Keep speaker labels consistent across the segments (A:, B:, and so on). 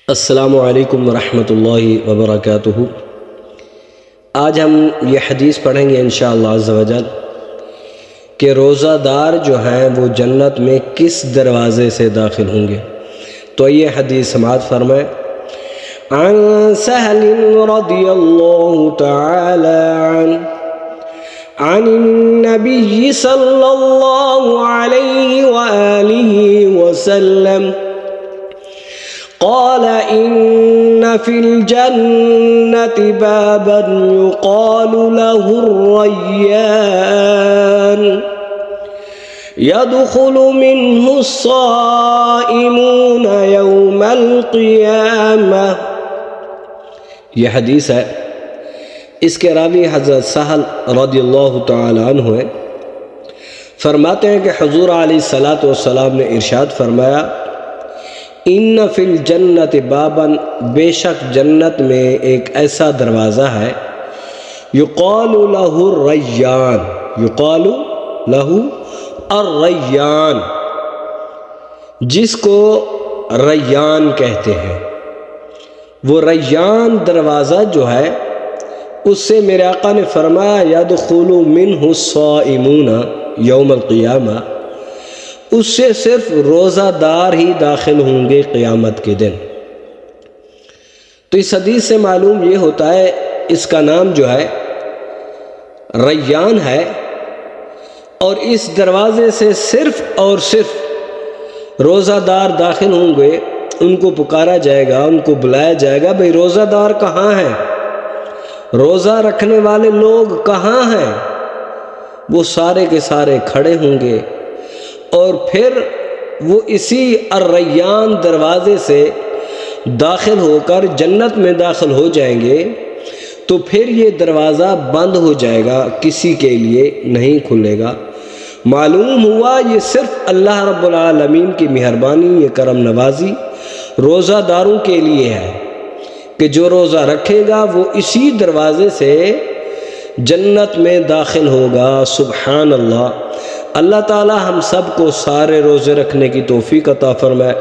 A: السلام علیکم ورحمۃ اللہ وبرکاتہ۔ آج ہم یہ حدیث پڑھیں گے انشاءاللہ عز و جل کہ روزہ دار جو ہیں وہ جنت میں کس دروازے سے داخل ہوں گے۔ تو یہ حدیث سماعت فرمائیں۔ عن سہل رضی اللہ تعالی عنہ عن النبی صلی اللہ علیہ وآلہ وسلم قال إن في الجنة بابا يقال له الريان يدخل منه الصائمون يوم القيامة۔ یہ حدیث ہے، اس کے راوی حضرت سہل رضی اللہ تعالی عنہ ہے۔ فرماتے ہیں کہ حضور علیہ الصلاۃ والسلام نے ارشاد فرمایا، ان فی الجنت بابا، بے شک جنت میں ایک ایسا دروازہ ہے، یقال لہ الریان، یقال لہ الریان، جس کو ریان کہتے ہیں۔ وہ ریان دروازہ جو ہے اس سے میرے آقا نے فرمایا یدخل منہ الصائمون یوم القیامہ، اس سے صرف روزہ دار ہی داخل ہوں گے قیامت کے دن۔ تو اس حدیث سے معلوم یہ ہوتا ہے اس کا نام جو ہے ریان ہے، اور اس دروازے سے صرف اور صرف روزہ دار داخل ہوں گے۔ ان کو پکارا جائے گا، ان کو بلایا جائے گا، بھئی روزہ دار کہاں ہیں، روزہ رکھنے والے لوگ کہاں ہیں؟ وہ سارے کے سارے کھڑے ہوں گے، اور پھر وہ اسی الریان دروازے سے داخل ہو کر جنت میں داخل ہو جائیں گے۔ تو پھر یہ دروازہ بند ہو جائے گا، کسی کے لیے نہیں کھلے گا۔ معلوم ہوا یہ صرف اللہ رب العالمین کی مہربانی، یہ کرم نوازی روزہ داروں کے لیے ہے کہ جو روزہ رکھے گا وہ اسی دروازے سے جنت میں داخل ہوگا۔ سبحان اللہ۔ اللہ تعالی ہم سب کو سارے روزے رکھنے کی توفیق عطا فرمائے۔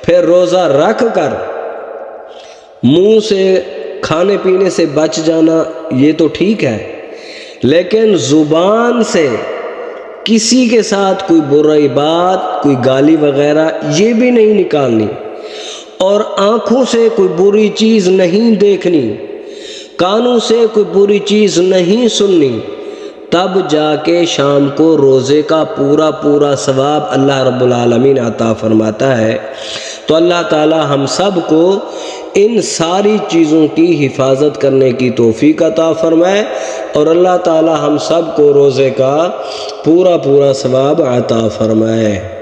A: پھر روزہ رکھ کر منہ سے کھانے پینے سے بچ جانا یہ تو ٹھیک ہے، لیکن زبان سے کسی کے ساتھ کوئی برائی بات، کوئی گالی وغیرہ یہ بھی نہیں نکالنی، اور آنکھوں سے کوئی بری چیز نہیں دیکھنی، کانوں سے کوئی بری چیز نہیں سننی۔ تب جا کے شام کو روزے کا پورا ثواب اللہ رب العالمین عطا فرماتا ہے۔ تو اللہ تعالی ہم سب کو ان ساری چیزوں کی حفاظت کرنے کی توفیق عطا فرمائے، اور اللہ تعالی ہم سب کو روزے کا پورا ثواب عطا فرمائے۔